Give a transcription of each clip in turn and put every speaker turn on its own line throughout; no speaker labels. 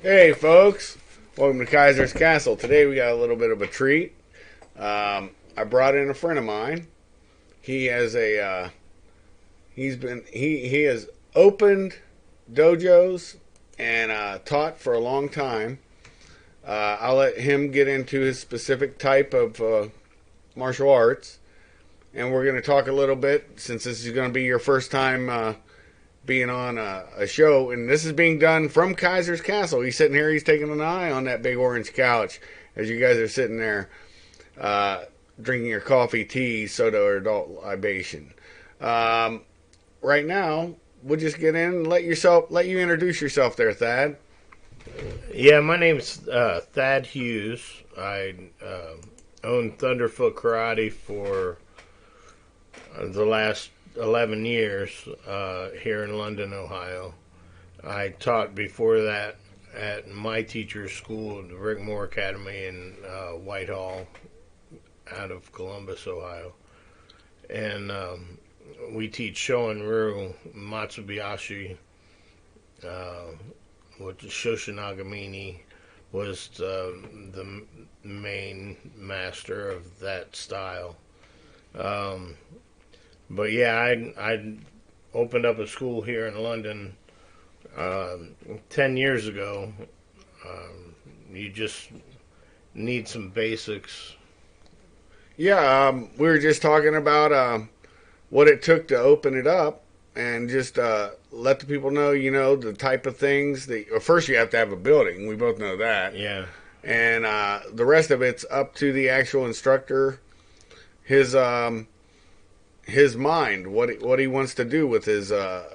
Hey, folks. Welcome to Kaiser's Castle. Today we got a little bit of a treat. I brought in a friend of mine. He has he has opened dojos and taught for a long time. I'll let him get into his specific type of martial arts, and we're going to talk a little bit since this is going to be your first time being on a show, and this is being done from Kaiser's Castle. He's sitting here, he's taking an eye on that big orange couch as you guys are sitting there drinking your coffee, tea, soda, or adult libation. Right now, we'll just get in and let you introduce yourself there, Thad.
Yeah, my name's Thad Hughes. I own Thunderfoot Karate for the last 11 years here in London, Ohio. I taught before that at my teacher's school, the Rick Moore Academy in Whitehall, out of Columbus, Ohio. And we teach Shoin-ryu, Matsubayashi, which Shoshin-Nagamine was the main master of that style. But yeah, I opened up a school here in London 10 years ago. You just need some basics.
Yeah, we were just talking about what it took to open it up, and just let the people know, the type of things that. Well, first, you have to have a building. We both know that.
Yeah.
And the rest of it's up to the actual instructor, his mind, what he wants to do with his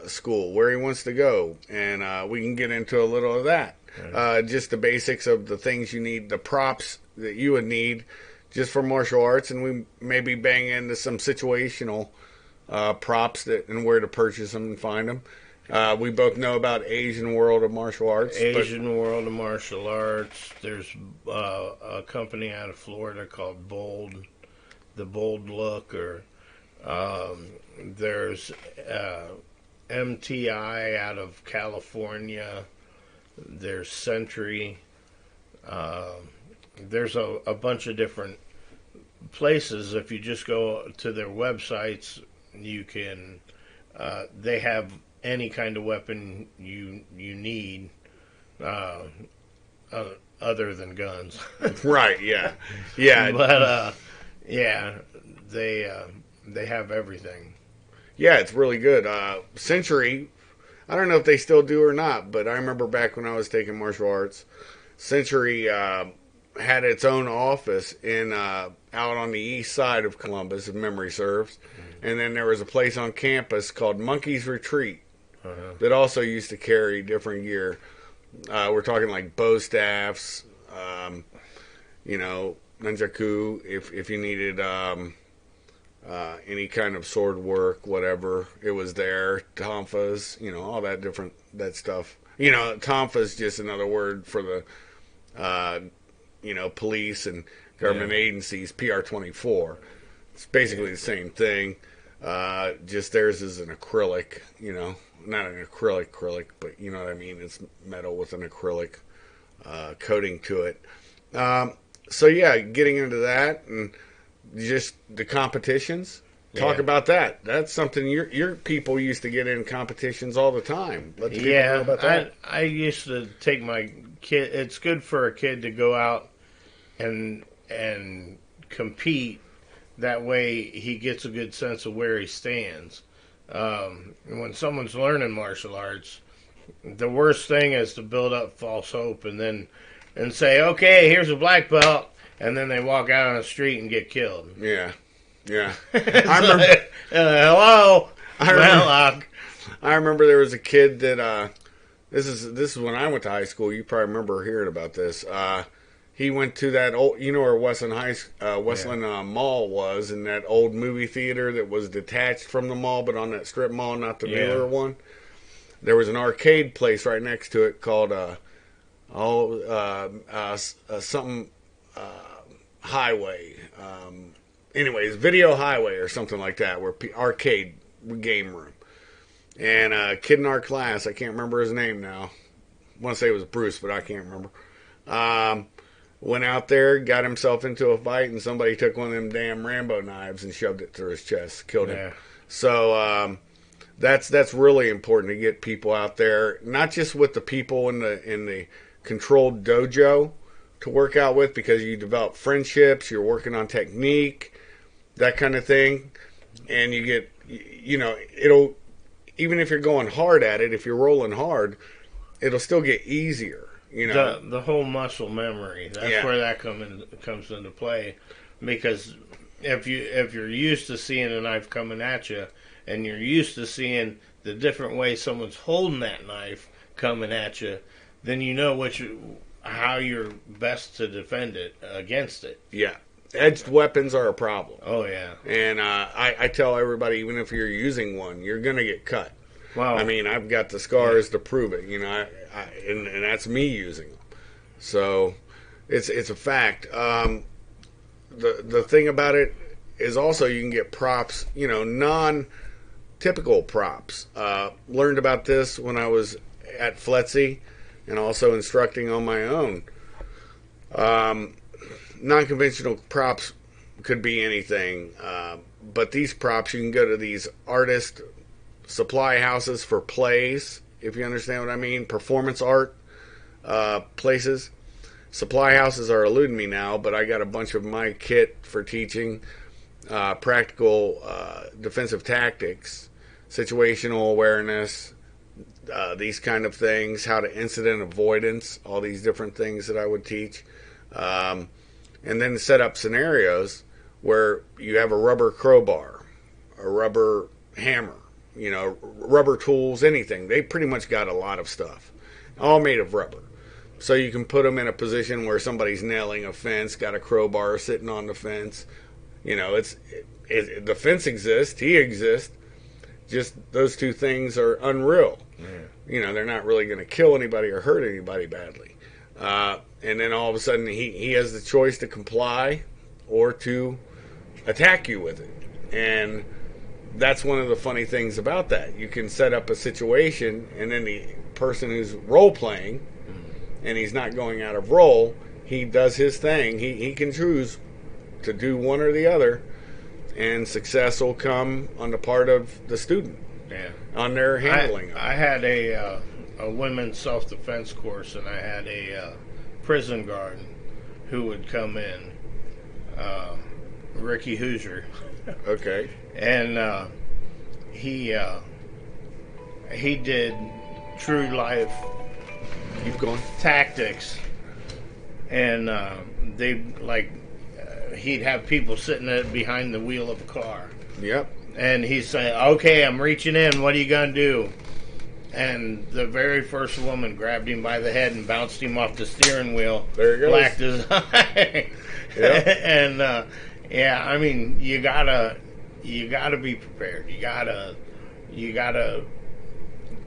school, where he wants to go, and we can get into a little of that.
Right.
Just the basics of the things you need, the props that you would need just for martial arts, and we maybe bang into some situational props and where to purchase them and find them. We both know about Asian World of Martial Arts.
Asian World of Martial Arts. There's a company out of Florida called Bold, the Bold Look, or there's MTI out of California. There's Century. There's a bunch of different places. If you just go to their websites, you can. They have any kind of weapon you need, other than guns.
Right? Yeah. Yeah.
But yeah, they have everything.
Yeah, it's really good. Century, I don't know if they still do or not, but I remember back when I was taking martial arts, Century had its own office in out on the east side of Columbus, if memory serves. Mm-hmm. And then there was a place on campus called Monkey's Retreat that also used to carry different gear. We're talking like bow staffs, nunchaku, if you needed any kind of sword work, whatever, it was there. Tonfas, all that stuff. Tonfa's just another word for the, police and government agencies, PR-24. It's basically the same thing. Just theirs is an acrylic, not an acrylic, but you know what I mean. It's metal with an acrylic coating to it. So yeah, getting into that and just the competitions. Talk about that. That's something your people used to get in competitions all the time. Let the people know about that.
I used to take my kid. It's good for a kid to go out and compete. That way he gets a good sense of where he stands. When someone's learning martial arts, the worst thing is to build up false hope and say, okay, here's a black belt, and then they walk out on the street and get killed.
Yeah. I
remember. Hello,
I remember there was a kid that this is when I went to high school. You probably remember hearing about this. He went to that old, where Westland Mall was, in that old movie theater that was detached from the mall, but on that strip mall, not the newer one. There was an arcade place right next to it called something Highway. Anyways, Video Highway or something like that, where arcade game room. And a kid in our class, I can't remember his name now. want to say it was Bruce, but I can't remember. Went out there, got himself into a fight, and somebody took one of them damn Rambo knives and shoved it through his chest, killed him. So that's really important to get people out there, not just with the people in the controlled dojo to work out with, because you develop friendships, you're working on technique, that kind of thing, and you get, it'll, even if you're going hard at it, if you're rolling hard, it'll still get easier.
The whole muscle memory, that's where that comes into play, because if you're used to seeing a knife coming at you, and you're used to seeing the different ways someone's holding that knife coming at you, then you know how you're best to defend it against it.
Yeah, edged weapons are a problem.
Oh yeah,
and I tell everybody, even if you're using one, you're gonna get cut.
Wow.
I mean, I've got the scars to prove it. And that's me using them. So it's a fact. The thing about it is also you can get props, non-typical props. Learned about this when I was at FLETC and also instructing on my own. Non-conventional props could be anything, but these props, you can go to these artist supply houses for plays, if you understand what I mean, performance art places. Supply houses are eluding me now, but I got a bunch of my kit for teaching practical defensive tactics, situational awareness, these kind of things, how to incident avoidance, all these different things that I would teach. And then set up scenarios where you have a rubber crowbar, a rubber hammer, rubber tools, anything. They pretty much got a lot of stuff, all made of rubber. So you can put them in a position where somebody's nailing a fence, got a crowbar sitting on the fence. The fence exists, he exists. Just those two things are unreal. Yeah. They're not really going to kill anybody or hurt anybody badly. And then all of a sudden he has the choice to comply or to attack you with it. And that's one of the funny things about that. You can set up a situation, and then the person who's role-playing, and he's not going out of role, he does his thing. He can choose to do one or the other, and success will come on the part of the student on their handling.
I had a women's self-defense course, and I had a prison guard who would come in, Ricky Hoosier.
Okay.
And he did true life
Keep going.
tactics, and he'd have people sitting behind the wheel of a car.
Yep.
And he'd say, "Okay, I'm reaching in. What are you gonna do?" And the very first woman grabbed him by the head and bounced him off the steering wheel.
There he goes.
Blacked his eye.
Yep.
And I mean, you gotta be prepared. You gotta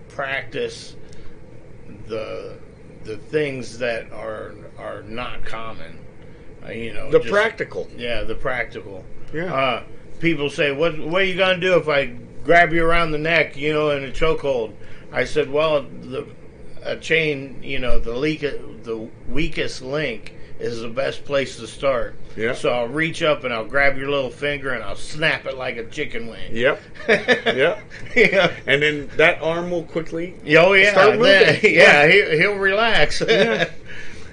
practice the things that are not common.
The practical.
Yeah, the practical.
Yeah.
People say, "What are you gonna do if I grab you around the neck, in a chokehold?" I said, "Well, a chain, the weakest link is the best place to start.
Yeah.
So I'll reach up and I'll grab your little finger and I'll snap it like a chicken wing."
Yep. Yep.
Yeah.
And then that arm will quickly
Oh yeah.
start moving.
He'll relax.
Yeah.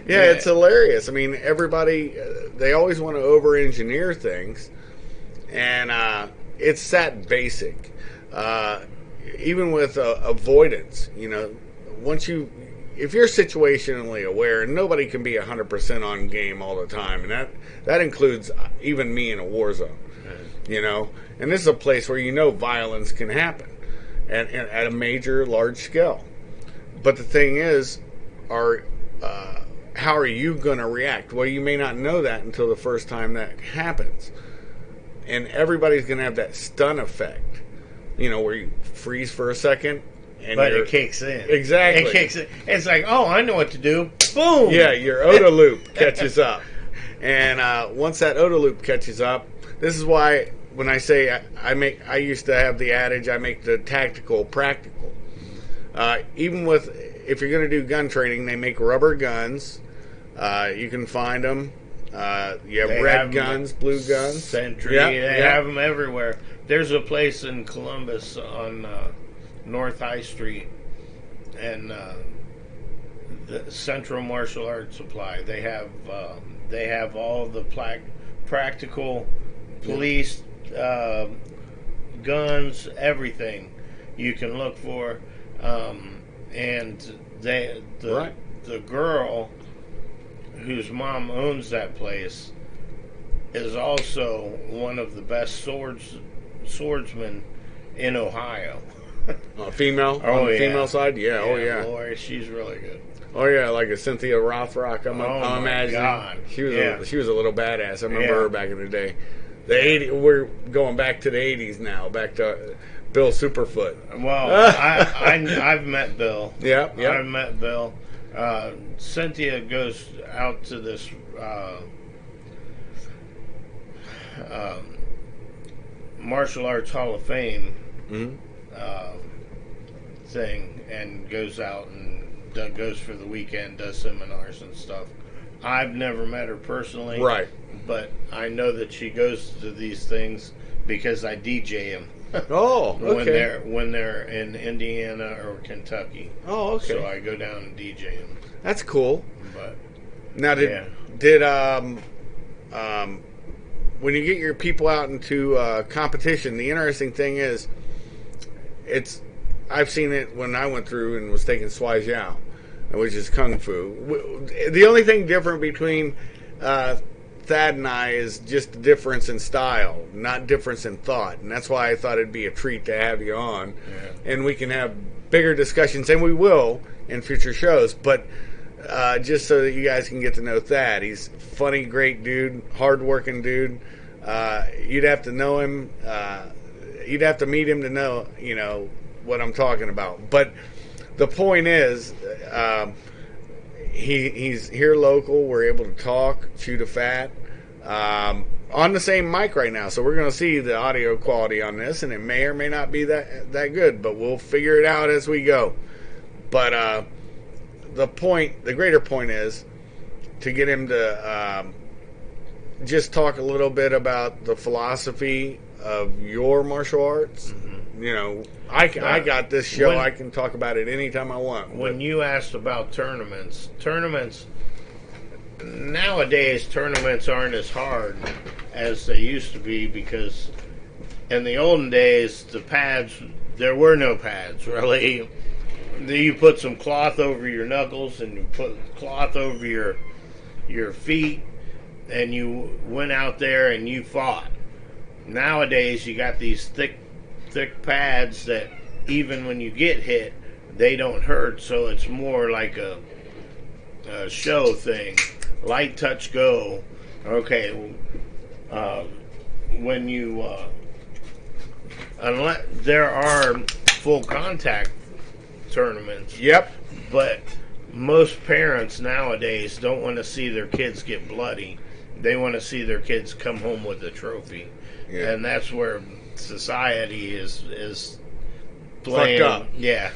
Yeah, it's hilarious. I mean, everybody, they always want to over-engineer things, and it's that basic. Even with avoidance, if you're situationally aware, and nobody can be 100% on game all the time, and that includes even me in a war zone, and this is a place where violence can happen at a major, large scale. But the thing is, how are you going to react? Well, you may not know that until the first time that happens. And everybody's going to have that stun effect, where you freeze for a second.
But it kicks in.
Exactly.
It kicks in. It's like, oh, I know what to do. Boom!
Yeah, your OTA loop catches up. And once that OTA loop catches up, this is why when I say I used to have the adage, I make the tactical practical. Even with if you're going to do gun training, they make rubber guns. You can find them. You have red guns, blue guns.
Sentry. They have them everywhere. There's a place in Columbus on North High Street, and the Central Martial Arts Supply. They have all the practical police guns, everything you can look for, and the girl whose mom owns that place is also one of the best swordsmen in Ohio.
Female on the female side, yeah.
Boy, she's really good.
Oh yeah, like a Cynthia Rothrock. I'm imagining.
God.
She was a little badass. I remember her back in the day. We're going back to the 80s now, back to Bill Superfoot.
Well, I've met Bill.
Yeah.
I've met Bill. Cynthia goes out to this Martial Arts Hall of Fame thing, and goes out and goes for the weekend, does seminars and stuff. I've never met her personally,
right?
But I know that she goes to these things because I DJ them.
Oh, okay.
when they're in Indiana or Kentucky.
Oh, okay.
So I go down and DJ them.
That's cool.
But
now, did when you get your people out into competition, the interesting thing is, I've seen it when I went through and was taking Swai Jiao, which is Kung Fu. The only thing different between Thad and I is just the difference in style, not difference in thought. And that's why I thought it'd be a treat to have you on. Yeah. And we can have bigger discussions, and we will in future shows. But just so that you guys can get to know Thad. He's a funny, great dude, hard-working dude. You'd have to know him. You'd have to meet him to know, what I'm talking about. But the point is, he's here local. We're able to talk, chew the fat, on the same mic right now. So we're going to see the audio quality on this, and it may or may not be that good, but we'll figure it out as we go. But the greater point is to get him to just talk a little bit about the philosophy of your martial arts. Mm-hmm. I got this show. I can talk about it anytime I want.
When you asked about tournaments, nowadays tournaments aren't as hard as they used to be, because in the olden days, there were no pads, really. You put some cloth over your knuckles and you put cloth over your feet, and you went out there and you fought. Nowadays, you got these thick pads that even when you get hit, they don't hurt, so it's more like a show thing. Light touch go. Okay, when you unless there are full contact tournaments.
Yep.
But most parents nowadays don't want to see their kids get bloody. They want to see their kids come home with a trophy. Yeah. And that's where society is playing.
Fucked up.
Yeah.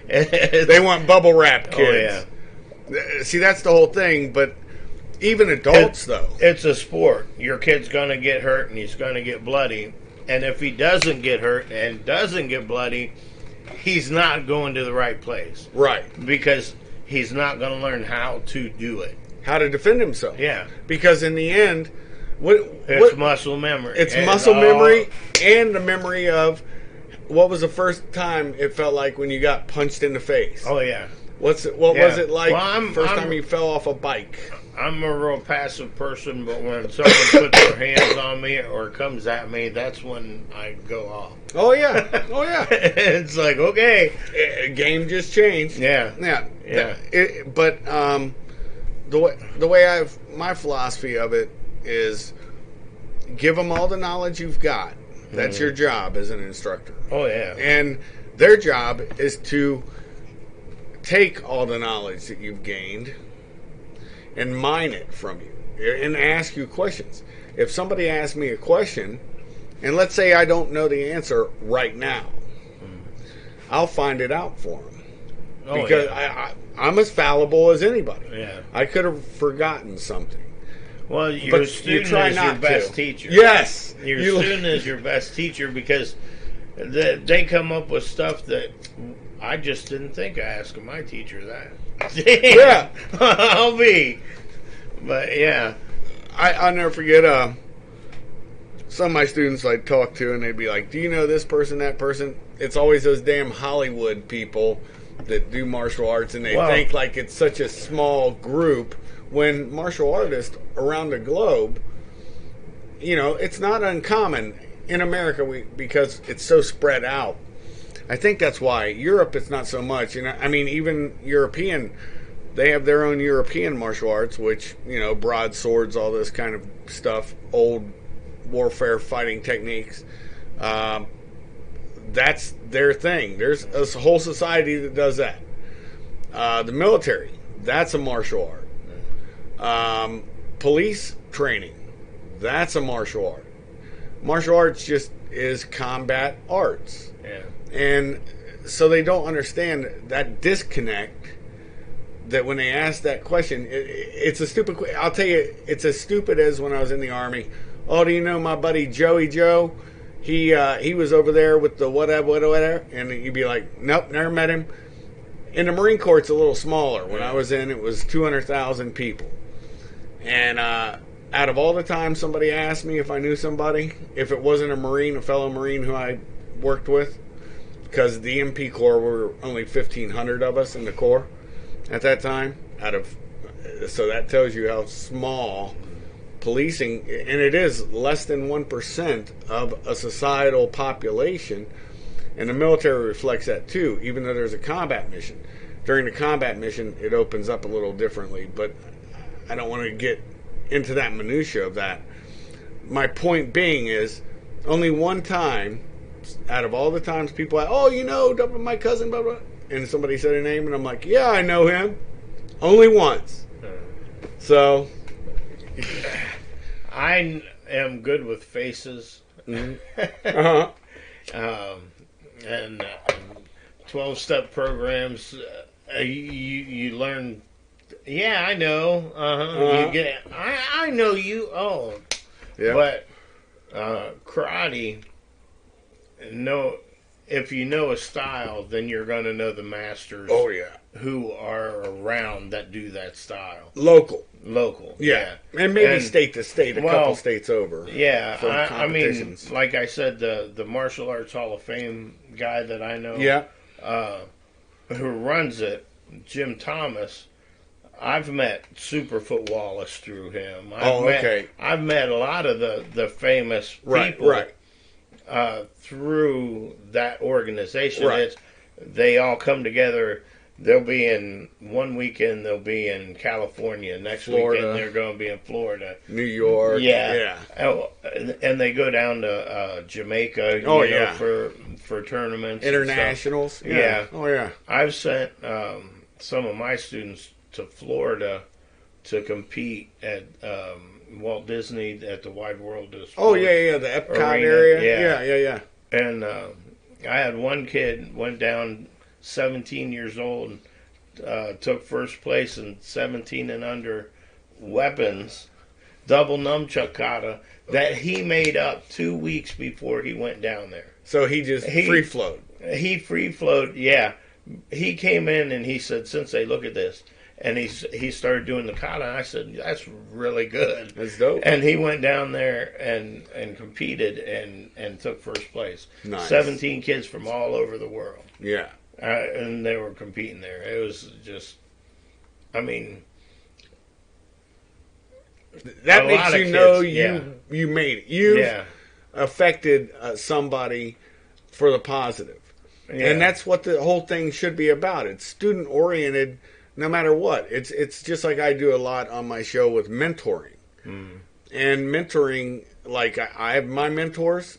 They want bubble wrap kids. Oh, yeah. See, that's the whole thing, but even adults, though.
It's a sport. Your kid's going to get hurt and he's going to get bloody. And if he doesn't get hurt and doesn't get bloody, he's not going to the right place.
Right.
Because he's not going to learn how to do it.
How to defend himself.
Yeah.
Because in the end,
it's muscle memory.
It's muscle memory and the memory of what was the first time it felt like when you got punched in the face.
Oh, yeah.
What was it like first time you fell off a bike?
I'm a real passive person, but when someone puts their hands on me or comes at me, that's when I go off.
Oh, yeah. Oh, yeah.
It's like, okay.
Game just changed.
Yeah.
Yeah. But the way my philosophy of it is give them all the knowledge you've got. That's your job as an instructor.
Oh, yeah.
And their job is to take all the knowledge that you've gained and mine it from you and ask you questions. If somebody asks me a question, and let's say I don't know the answer right now, I'll find it out for them.
Oh,
because
yeah.
I'm as fallible as anybody.
Yeah.
I could have forgotten something.
Well, your
But
student
you try
is your
not
best
to.
teacher.
Yes.
Your
You-
student is your best teacher because they come up with stuff that I just didn't think of asking my teacher that.
Yeah.
I'll be. But yeah.
I'll never forget some of my students I'd talk to, and they'd be like, do you know this person, that person? It's always those damn Hollywood people that do martial arts, and they
Wow.
think like it's such a small group, when martial artists around the globe, it's not uncommon in America because it's so spread out. I think that's why. Europe, it's not so much. I mean, even European, they have their own European martial arts, which, broadswords, all this kind of stuff, old warfare fighting techniques. That's their thing. There's a whole society that does that. The military, that's a martial art. Police training, that's a martial art. Martial arts just is combat arts.
Yeah.
And so they don't understand that disconnect, that when they ask that question, it's a stupid question. I'll tell you, it's as stupid as when I was in the Army. Oh, do you know my buddy Joey Joe? He was over there with the whatever. And you'd be like, nope, never met him. In the Marine Corps, it's a little smaller. When I was in, it was 200,000 people. And out of all the time somebody asked me if I knew somebody, if it wasn't a Marine, a fellow Marine who I worked with, because the MP Corps were only 1,500 of us in the Corps at that time. So that tells you how small policing, and it is less than 1% of a societal population, and the military reflects that too, even though there's a combat mission. During the combat mission, it opens up a little differently, but I don't want to get into that minutia of that. My point being is, only one time out of all the times people ask, oh, my cousin, blah, blah, and somebody said a name, and I'm like, yeah, I know him. Only once. So
I am good with faces.
uh-huh.
And 12-step programs, you learn. Yeah, I know. You get. I know you. Oh,
Yeah.
but karate. No, if you know a style, then you're going to know the masters.
Oh yeah.
Who are around that do that style.
Local.
Yeah.
And maybe
And-
state to state, a couple states over.
Yeah,
for
I mean,
competitions.
like I said, the Martial Arts Hall of Fame guy that I know,
Yeah.
who runs it, Jim Thomas. I've met Superfoot Wallace through him.
Okay.
I've met a lot of the famous people
Right.
through that organization.
Right.
They all come together. They'll be in one weekend. They'll be in California. Next
Florida.
weekend they're going to be in Florida.
New York.
Yeah. Oh, and they go down to Jamaica.
Oh,
you know,
yeah.
for tournaments, and stuff.
Internationals.
Yeah.
Oh yeah.
I've sent some of my students to Florida to compete at Walt Disney at the Wide World of Sport.
Oh yeah. The Epcot
Arena,
area.
yeah.
Yeah.
And I had one kid went down 17 years old, took first place in 17 and under weapons, double nunchuck kata, that he made up 2 weeks before he went down there.
So he just free flowed.
He free flowed, yeah. He came in and he said, "Sensei, look at this." And he started doing the kata. And I said, "That's really good."
That's dope.
And he went down there and competed and took first place.
Nice.
17 kids from all over the world.
Yeah.
And they were competing there. It was just, I mean,
That
A
makes
lot of
you know
kids, yeah.
you made it. You've
yeah.
affected somebody for the positive.
Yeah.
And that's what the whole thing should be about. It's student oriented no matter what. It's just like I do a lot on my show with mentoring. And mentoring, like I have my mentors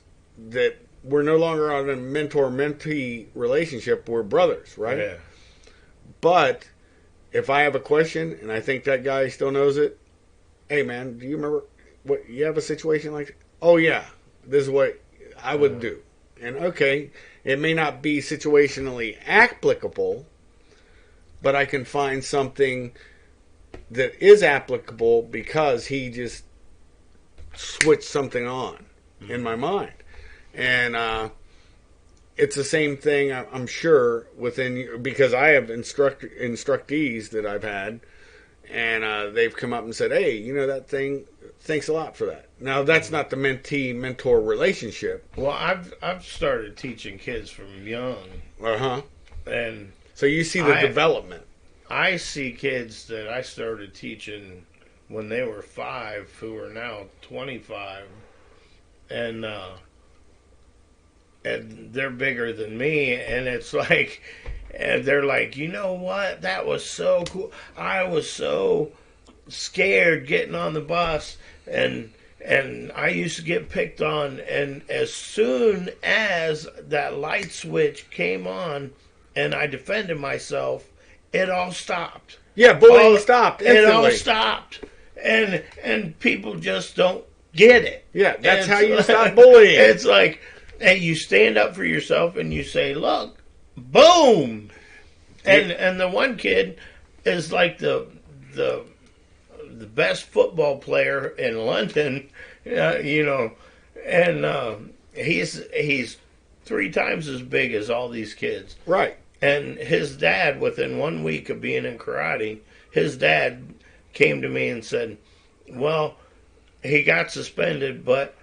that we're no longer on a mentor-mentee relationship. We're brothers, right?
Yeah.
But if I have a question and I think that guy still knows it, hey man, do you remember what you have a situation like that? Oh yeah, this is what I would do. And okay, it may not be situationally applicable, but I can find something that is applicable because he just switched something on in my mind. And it's the same thing, I'm sure, within, because I have instructees that I've had, and they've come up and said, hey, you know that thing, thanks a lot for that. Now, that's not the mentee-mentor relationship.
Well, I've started teaching kids from young.
Uh-huh.
And
so you see the development.
I see kids that I started teaching when they were 5 who are now 25. And they're bigger than me, and it's like, and they're like, you know what? That was so cool. I was so scared getting on the bus, and I used to get picked on, and as soon as that light switch came on, and I defended myself, it all stopped.
Yeah, bullying stopped instantly.
It all stopped, and people just don't get it.
Yeah, that's how you stop bullying.
It's like, and you stand up for yourself and you say, look, boom. And the one kid is like the best football player in London, you know, and he's 3 times as big as all these kids.
Right.
And his dad, within 1 week of being in karate, his dad came to me and said, well, he got suspended, but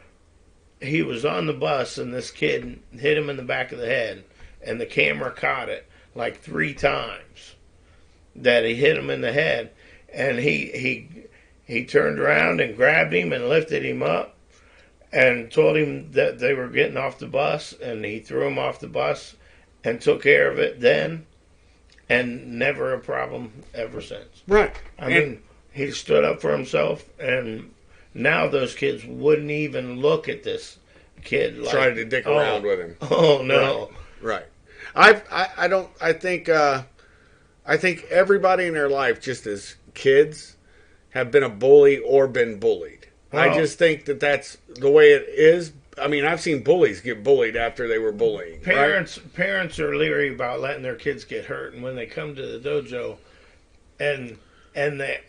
he was on the bus and this kid hit him in the back of the head, and the camera caught it like 3 times that he hit him in the head, and he turned around and grabbed him and lifted him up and told him that they were getting off the bus, and he threw him off the bus and took care of it then, and never a problem ever since.
Right.
I mean, he stood up for himself, and now those kids wouldn't even look at this kid like,
tried to dick around with him.
Oh no!
Right. I think everybody in their life, just as kids, have been a bully or been bullied.
Oh.
I just think that that's the way it is. I mean, I've seen bullies get bullied after they were bullying.
Parents are leery about letting their kids get hurt, and when they come to the dojo, and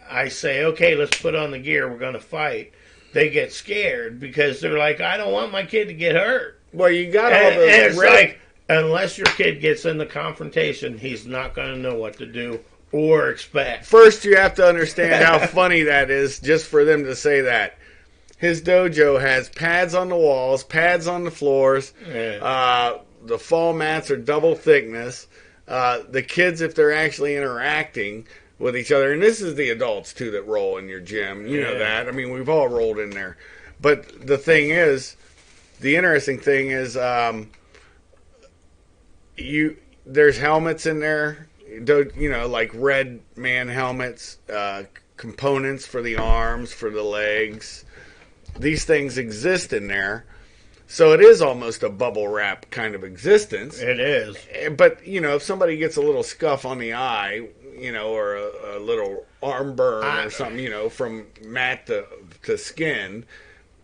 I say, okay, let's put on the gear, we're going to fight, they get scared because they're like, I don't want my kid to get hurt.
Well, you got all
And
the
it's like, unless your kid gets in the confrontation, he's not going to know what to do or expect.
First, you have to understand how funny that is just for them to say that. His dojo has pads on the walls, pads on the floors.
Yeah.
The fall mats are double thickness. The kids, if they're actually interacting with each other, and this is the adults too that roll in your gym, you know that. I mean, we've all rolled in there. But the thing is, the interesting thing is, there's helmets in there, you know, like red man helmets, components for the arms, for the legs. These things exist in there. So it is almost a bubble wrap kind of existence.
It is.
But, you know, if somebody gets a little scuff on the eye, you know, or a little arm burn or something, you know, from mat to skin,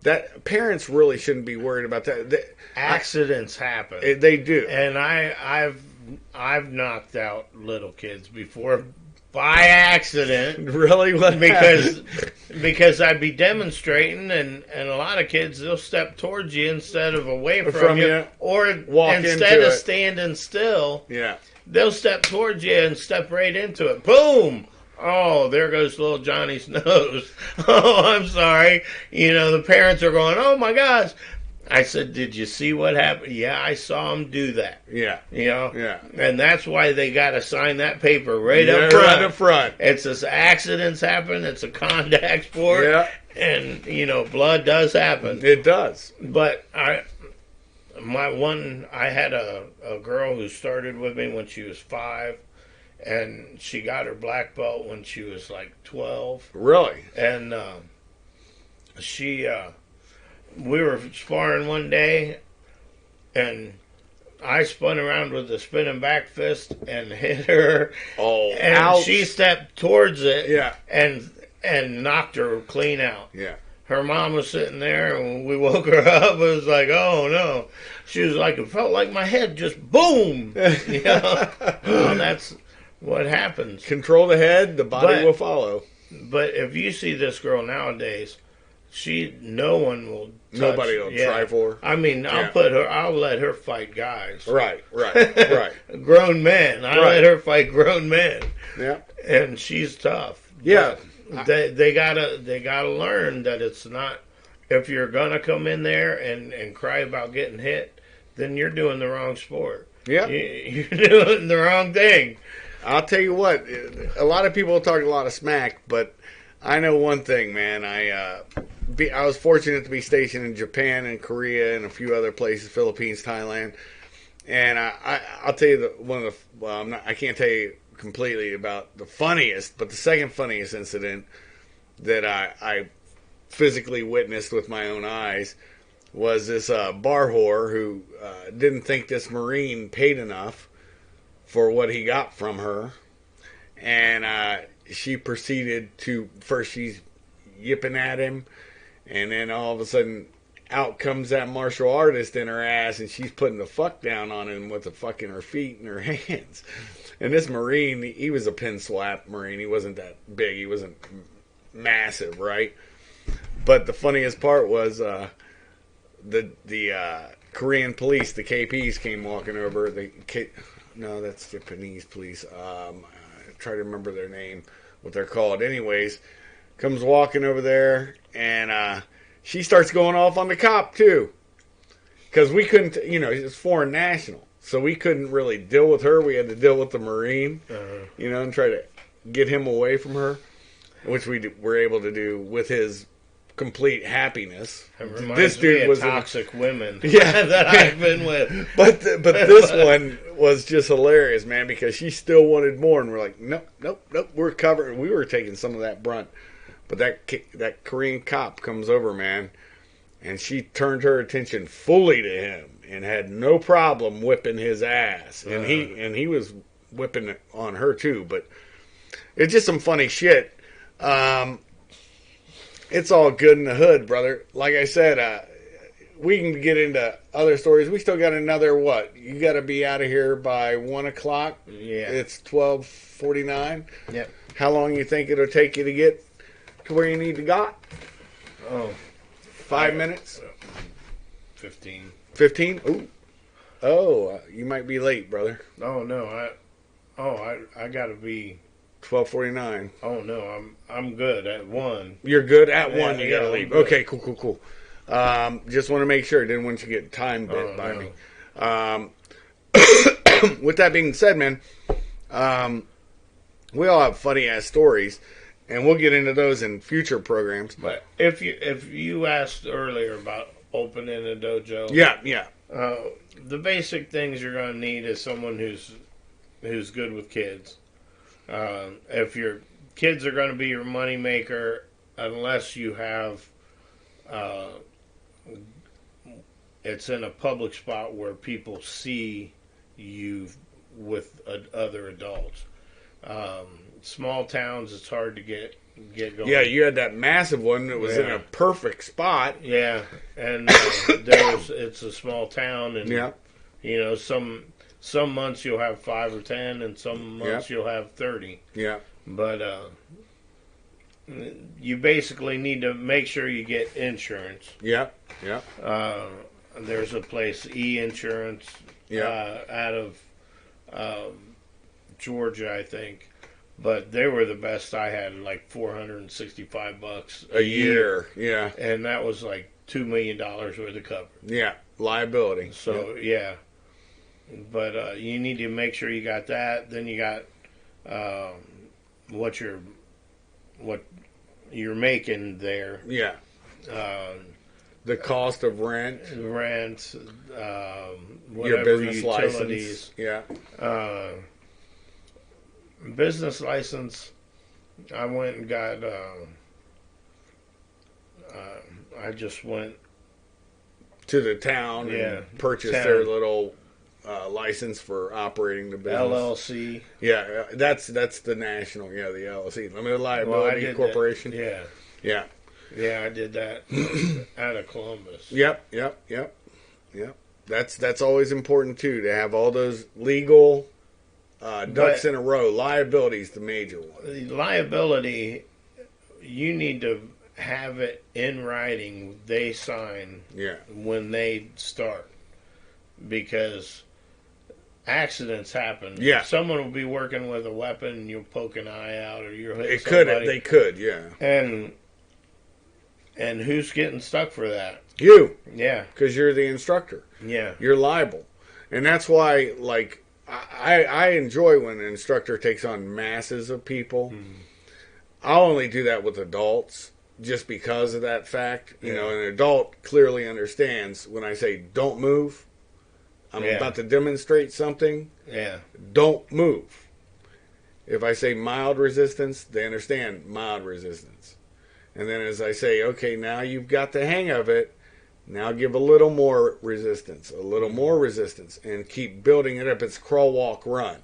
that parents really shouldn't be worried about that.
Accidents happen.
They do.
And I've knocked out little kids before by accident.
Really? What
because I'd be demonstrating, and a lot of kids, they'll step towards you instead of away from you, or
walk
instead
into
of
it.
standing still.
Yeah.
They'll step towards you and step right into it. Boom! Oh, there goes little Johnny's nose. Oh, I'm sorry. You know, the parents are going, oh my gosh. I said, did you see what happened? Yeah, I saw him do that.
Yeah.
You know?
Yeah.
And that's why they got to sign that paper right
Yeah,
up front.
right up front.
It's just accidents happen. It's a contact sport.
Yeah.
And, you know, blood does happen.
It does.
But I had a girl who started with me when she was 5, and she got her black belt when she was like 12.
Really?
And we were sparring one day, and I spun around with a spinning back fist and hit her.
Oh,
and
ouch.
she stepped towards it.
Yeah.
And knocked her clean out.
Yeah.
Her mom was sitting there, and when we woke her up, it was like, oh no. She was like, it felt like my head just boom. You know? Oh, what happens.
Control the head, the body
But-
will follow.
But if you see this girl nowadays, no one will. Touch,
Nobody will try for her.
I mean,
Yeah.
I'll let her fight guys.
Right, right.
Grown men. I
Right.
let her fight grown men,
Yeah,
and she's tough.
yeah.
But they gotta learn that it's not. If you're gonna come in there and cry about getting hit, then you're doing the wrong sport.
Yeah.
You're doing the wrong thing.
I'll tell you what, a lot of people talk a lot of smack, but I know one thing, man. I was fortunate to be stationed in Japan and Korea and a few other places, Philippines, Thailand, and I'll tell you one of the. Well, I can't tell you completely about the funniest, but the second funniest incident that I physically witnessed with my own eyes was this bar whore who didn't think this Marine paid enough for what he got from her, and she proceeded to, first she's yipping at him, and then all of a sudden out comes that martial artist in her ass, and she's putting the fuck down on him with the fucking her feet and her hands. And this Marine, he was a pin slap Marine. He wasn't that big. He wasn't massive, right? But the funniest part was the Korean police, the KPs, came walking over. No, that's Japanese police. I try to remember their name, what they're called. Anyways, comes walking over there, and she starts going off on the cop too, because we couldn't, it's foreign national, so we couldn't really deal with her. We had to deal with the Marine, and try to get him away from her, which we were able to do with his complete happiness.
This dude was toxic women.
Yeah,
that I've been with.
But this one was just hilarious, man, because she still wanted more, and we're like, nope, we're covered. We were taking some of that brunt, but that Korean cop comes over, man, and she turned her attention fully to him and had no problem whipping his ass, and he was whipping on her too. But it's just some funny shit. It's all good in the hood, brother. Like I said, we can get into other stories. We still got another, what? You got to be out of here by 1 o'clock?
Yeah.
It's 12:49?
Yep.
How long you think it'll take you to get to where you need to go?
Oh,
5 minutes?
15.
15? Ooh. Oh, you might be late, brother.
Oh no, I gotta be.
12:49.
Oh no, I'm good at 1.
You're good at 1. You got to
I'm
leave.
good.
Okay, cool. Just want to make sure. Didn't want you to get time bit by me. With that being said, man, we all have funny ass stories, and we'll get into those in future programs.
But if you asked earlier about opening a dojo,
Yeah.
the basic things you're gonna need is someone who's good with kids. If your kids are going to be your money maker, unless you have, it's in a public spot where people see you with other adults. Small towns, it's hard to get going.
Yeah, you had that massive one that was in a perfect spot.
Yeah, and it's a small town, and
Yeah.
Some months you'll have 5 or 10, and some months you'll have 30.
Yeah.
But you basically need to make sure you get insurance.
Yeah.
There's a place, E-Insurance, out of Georgia, I think. But they were the best I had, like $465
A year. Yeah.
and that was like $2 million worth of coverage.
Yeah. Liability.
So yeah. But you need to make sure you got that. Then you got what you're making there.
Yeah. The cost of rent.
Rent,
Your
whatever,
business
utilities.
license. Yeah.
Business license. I went and got. I just went
To the town and purchased their little license for operating the business.
LLC.
Yeah, that's the national. Yeah, the LLC, Limited Liability Corporation.
That.
Yeah.
Yeah, I did that out of Columbus.
Yep. That's always important too, to have all those legal ducks in a row. Liability is the major one.
The liability, you need to have it in writing. They sign
Yeah.
when they start, because accidents happen.
Yeah.
Someone will be working with a weapon and you'll poke an eye out, or you're hitting
It could.
somebody.
They could. Yeah.
And who's getting stuck for that?
You,
Yeah.
because you're the instructor.
Yeah.
You're liable, and that's why, like, I enjoy when an instructor takes on masses of people.
Mm-hmm.
I'll only do that with adults, just because of that fact. You know, an adult clearly understands when I say don't move. I'm about to demonstrate something.
Yeah.
Don't move. If I say mild resistance, they understand mild resistance. And then as I say, okay, now you've got the hang of it, now give a little more resistance, a little more resistance, and keep building it up. It's crawl, walk, run.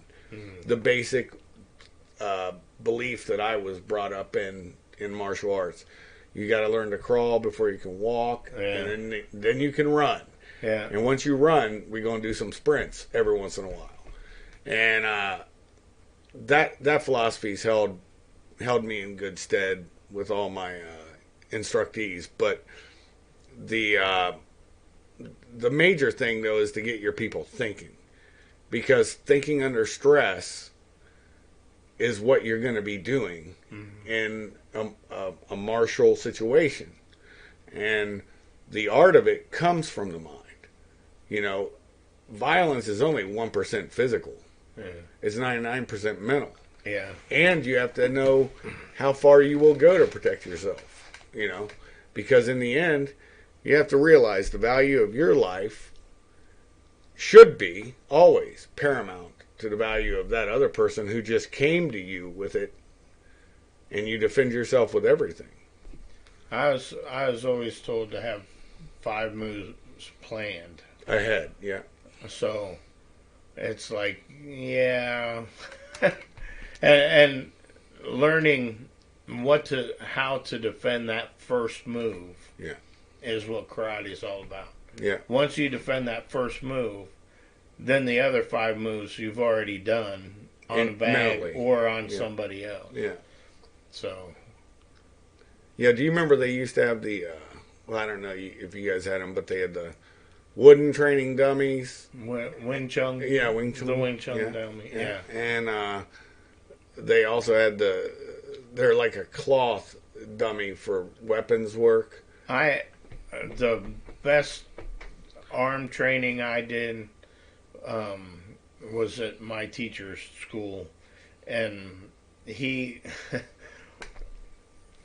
The basic belief that I was brought up in martial arts. You got to learn to crawl before you can walk, and then you can run.
Yeah.
And once you run, we're going to do some sprints every once in a while. And that philosophy's held me in good stead with all my instructees. But the major thing, though, is to get your people thinking. Because thinking under stress is what you're going to be doing in a martial situation. And the art of it comes from the mind. You know, violence is only 1% physical.
Yeah.
It's 99% mental.
Yeah.
And you have to know how far you will go to protect yourself, you know, because in the end, you have to realize the value of your life should be always paramount to the value of that other person who just came to you with it, and you defend yourself with everything.
I was always told to have 5 moves planned.
Ahead, yeah.
So it's like, yeah. and learning how to defend that first move is what karate is all about.
Yeah.
Once you defend that first move, then the other 5 moves you've already done on a bag
mentally.
or on somebody else.
Yeah.
So.
Yeah, do you remember they used to have the, well, I don't know if you guys had them, but they had the wooden training dummies.
Wing Chun.
Yeah, Wing Chun.
The Wing Chun dummy. Yeah.
And they also had they're like a cloth dummy for weapons work.
The best arm training I did was at my teacher's school, and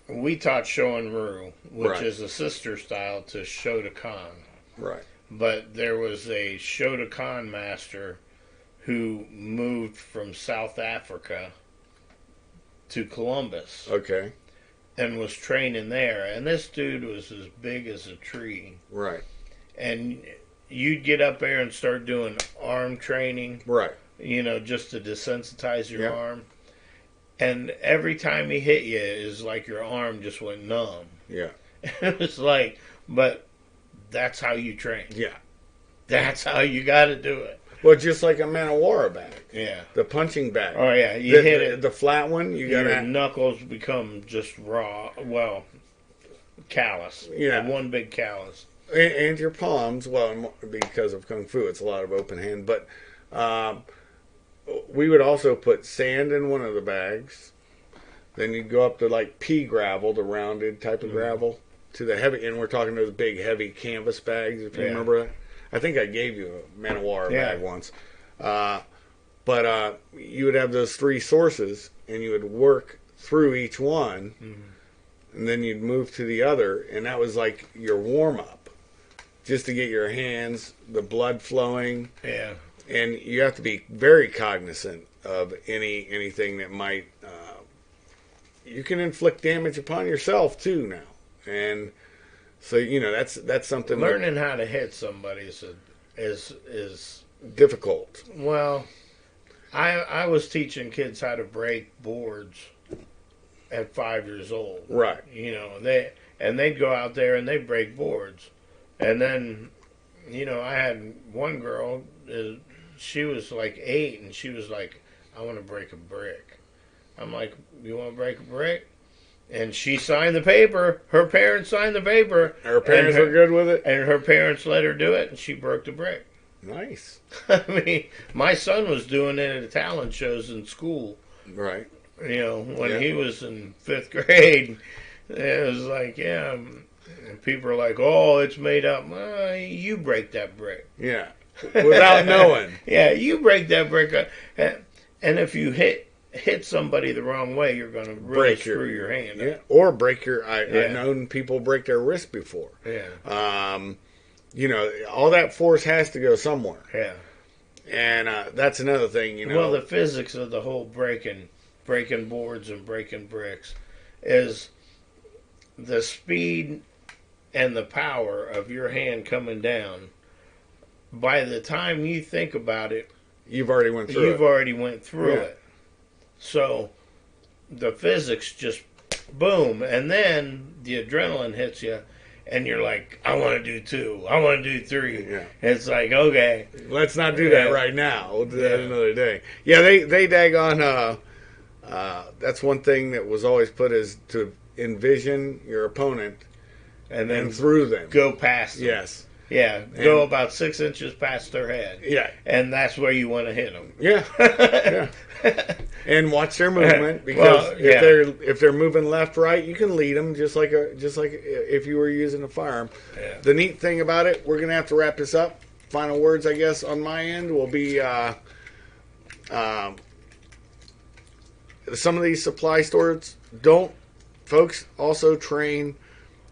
we taught Shoin-ryu, which is a sister style to Shotokan.
Right.
But there was a Shotokan master who moved from South Africa to Columbus.
Okay.
And was training there. And this dude was as big as a tree.
Right.
And you'd get up there and start doing arm training.
Right.
You know, just to desensitize your arm. And every time he hit you, it's like your arm just went numb.
Yeah.
It was like, but that's how you train.
Yeah.
That's how you got to do it.
Well, just like a Manowara bag.
Yeah.
The punching bag.
Oh, yeah. You hit it.
The flat one,
your knuckles become just raw. Well, callous.
Yeah.
One big callus.
And your palms, well, because of Kung Fu, it's a lot of open hand. But we would also put sand in one of the bags. Then you'd go up to like pea gravel, the rounded type of gravel, to the heavy, and we're talking those big, heavy canvas bags, if you remember that. I think I gave you a Manowara bag once. But you would have those 3 sources, and you would work through each one, and then you'd move to the other, and that was like your warm-up, just to get your hands, the blood flowing.
Yeah.
And you have to be very cognizant of anything that might... you can inflict damage upon yourself, too, now. And... So, you know, that's something...
Learning how to hit somebody is
difficult.
Well, I was teaching kids how to break boards at 5 years old.
Right.
You know, they'd go out there and they'd break boards. And then, you know, I had one girl, she was like 8, and she was like I want to break a brick. I'm like, you want to break a brick? And she signed the paper. Her parents signed the paper.
Her parents were good with it?
And her parents let her do it, and she broke the brick.
Nice.
I mean, my son was doing it at talent shows in school.
Right.
You know, when he was in 5th grade, it was like, yeah. And people are like, oh, it's made up. Well, you break that brick.
Yeah. Without knowing.
Yeah, you break that brick. And if you hit somebody the wrong way, you're going to really screw your hand up.
Yeah. Or break your... I've known people break their wrist before.
Yeah.
You know, all that force has to go somewhere.
Yeah.
And that's another thing, you know.
Well, the physics of the whole breaking boards and breaking bricks is the speed and the power of your hand coming down. By the time you think about it,
you've already went through it. So the physics just boom, and then the adrenaline hits you. And you're like, I want to do 2. I want to do 3. Yeah.
It's like, okay.
Let's not do that right now. We'll do that another day. Yeah, they daggone, that's one thing that was always put is to envision your opponent
and then
through them.
Go past them.
Yes.
Yeah, go about 6 inches past their head.
Yeah.
And that's where you want to hit them.
Yeah. Yeah. And watch their movement, because if they're moving left, right, you can lead them just like if you were using a firearm.
Yeah.
The neat thing about it, we're gonna have to wrap this up. Final words, I guess, on my end will be some of these supply stores folks also train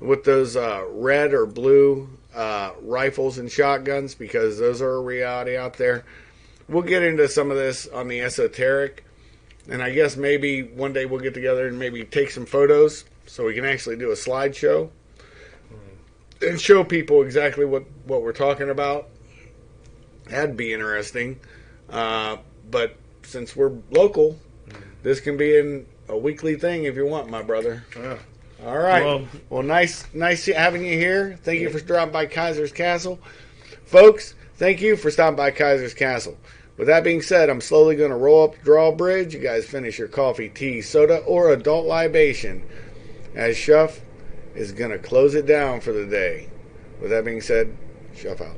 with those red or blue rifles and shotguns, because those are a reality out there. We'll get into some of this on the esoteric, and I guess maybe one day we'll get together and maybe take some photos so we can actually do a slideshow and show people exactly what we're talking about. That'd be interesting. But since we're local, this can be a weekly thing if you want, my brother.
Yeah.
All right. Well, nice having you here. Thank you for stopping by Kaiser's Castle. Folks, thank you for stopping by Kaiser's Castle. With that being said, I'm slowly going to roll up the drawbridge. You guys finish your coffee, tea, soda, or adult libation, as Shuff is going to close it down for the day. With that being said, Shuff out.